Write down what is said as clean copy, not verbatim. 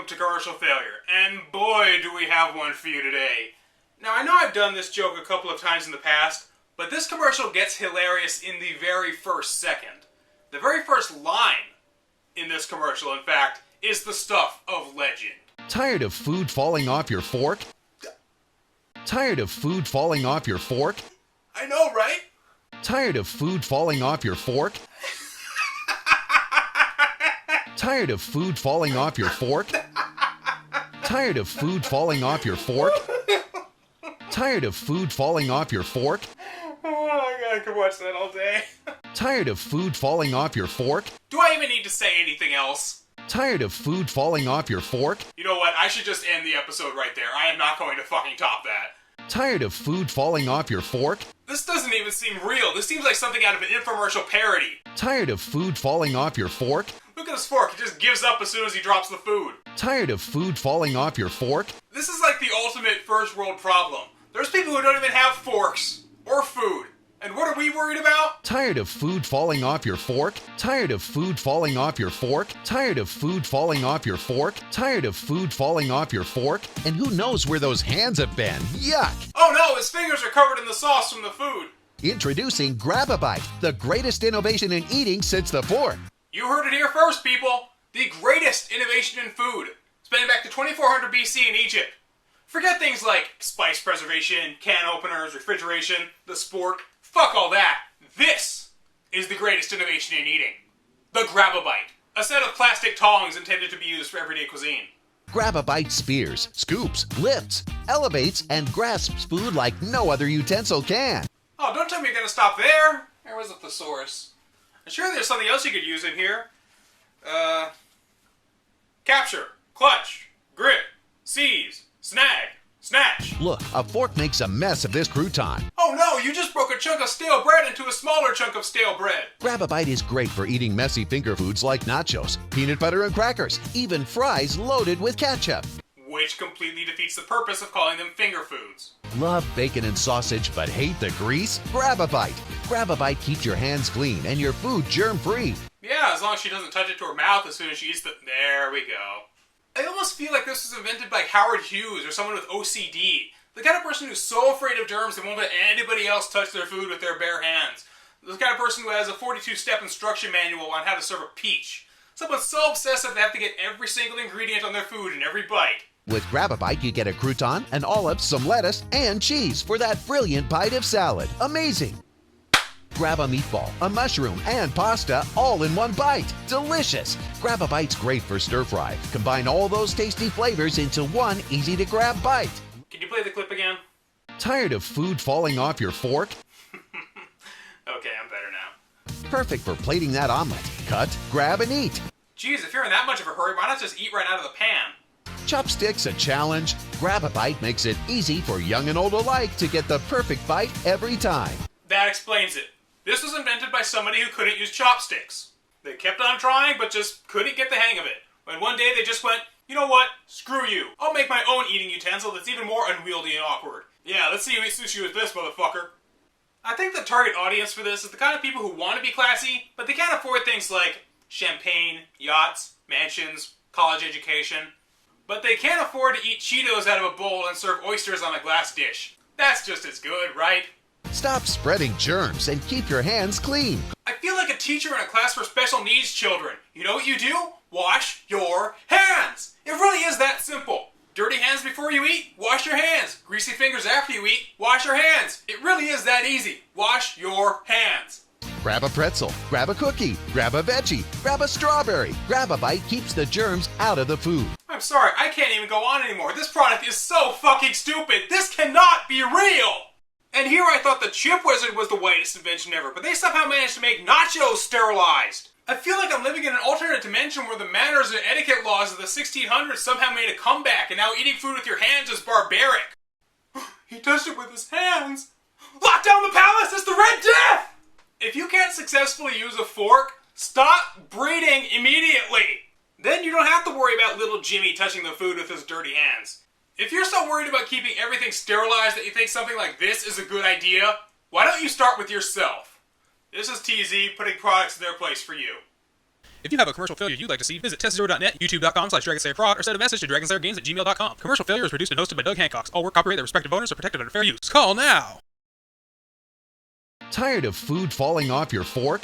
to Commercial Failure, and boy do we have one for you today. Now I know I've done this joke a couple of times in the past, but this commercial gets hilarious in the very first second. The very first line in this commercial, in fact, is the stuff of legend. Tired of food falling off your fork? Tired of food falling off your fork? I know, right? Tired of food falling off your fork? Tired of food falling off your fork? Tired of food falling off your fork? Tired of food falling off your fork? Oh, I could watch that all day. Tired of food falling off your fork? Do I even need to say anything else? Tired of food falling off your fork? You know what? I should just end the episode right there. I am not going to fucking top that. Tired of food falling off your fork? This doesn't even seem real. This seems like something out of an infomercial parody. Tired of food falling off your fork? Look at this fork. He just gives up as soon as he drops the food. Tired of food falling off your fork? This is like the ultimate first world problem. There's people who don't even have forks or food. And what are we worried about? Tired of food falling off your fork? Tired of food falling off your fork? Tired of food falling off your fork? Tired of food falling off your fork? And who knows where those hands have been? Yuck! Oh no, his fingers are covered in the sauce from the food. Introducing Grab-A-Bite, the greatest innovation in eating since the fork. You heard it here first, people. The greatest innovation in food, spanning back to 2400 BC in Egypt. Forget things like spice preservation, can openers, refrigeration, the spork. Fuck all that. This is the greatest innovation in eating. The Grab-A-Bite, a set of plastic tongs intended to be used for everyday cuisine. Grab-A-Bite spears, scoops, lifts, elevates, and grasps food like no other utensil can. Oh, don't tell me you're gonna stop there. There was a thesaurus. I'm sure there's something else you could use in here. Capture, clutch, grip, seize, snag, snatch. Look, a fork makes a mess of this crouton. Oh no, you just broke a chunk of stale bread into a smaller chunk of stale bread. Grab-A-Bite is great for eating messy finger foods like nachos, peanut butter and crackers, even fries loaded with ketchup. Which completely defeats the purpose of calling them finger foods. Love bacon and sausage but hate the grease? Grab-A-Bite. Grab-A-Bite keeps your hands clean and your food germ-free. Yeah, as long as she doesn't touch it to her mouth as soon as she eats the... There we go. I almost feel like this was invented by Howard Hughes or someone with OCD. The kind of person who's so afraid of germs they won't let anybody else touch their food with their bare hands. The kind of person who has a 42-step instruction manual on how to serve a peach. Someone so obsessive they have to get every single ingredient on their food in every bite. With Grab-A-Bite, you get a crouton, an olive, some lettuce, and cheese for that brilliant bite of salad. Amazing! Grab a meatball, a mushroom, and pasta all in one bite. Delicious! Grab-A-Bite's great for stir fry. Combine all those tasty flavors into one easy-to-grab bite. Can you play the clip again? Tired of food falling off your fork? Okay, I'm better now. Perfect for plating that omelet. Cut, grab, and eat. Geez, if you're in that much of a hurry, why not just eat right out of the pan? Chopsticks a challenge? Grab-A-Bite makes it easy for young and old alike to get the perfect bite every time. That explains it. This was invented by somebody who couldn't use chopsticks. They kept on trying, but just couldn't get the hang of it. When one day they just went, you know what? Screw you. I'll make my own eating utensil that's even more unwieldy and awkward. Yeah, let's see you eat sushi with this, motherfucker. I think the target audience for this is the kind of people who want to be classy, but they can't afford things like champagne, yachts, mansions, college education. But they can't afford to eat Cheetos out of a bowl and serve oysters on a glass dish. That's just as good, right? Stop spreading germs and keep your hands clean. I feel like a teacher in a class for special needs children. You know what you do? Wash your hands! It really is that simple. Dirty hands before you eat? Wash your hands. Greasy fingers after you eat? Wash your hands. It really is that easy. Wash your hands. Grab a pretzel, grab a cookie, grab a veggie, grab a strawberry. Grab-A-Bite keeps the germs out of the food. I'm sorry, I can't even go on anymore. This product is so fucking stupid. This cannot be real! And here I thought the Chip Wizard was the whitest invention ever, but they somehow managed to make nachos sterilized. I feel like I'm living in an alternate dimension where the manners and etiquette laws of the 1600s somehow made a comeback, and now eating food with your hands is barbaric. He touched it with his hands. Lock down the palace! It's the Red Death! If you can't successfully use a fork, stop breeding immediately. Then you don't have to worry about little Jimmy touching the food with his dirty hands. If you're so worried about keeping everything sterilized that you think something like this is a good idea, why don't you start with yourself? This is TZ putting products in their place for you. If you have a commercial failure you'd like to see, visit testzero.net, youtube.com/DragonSlayerProd, or send a message to DragonSlayerGames@gmail.com. Commercial Failure is produced and hosted by Doug Hancocks. All work copyright their respective owners are protected under fair use. Call now! Tired of food falling off your fork?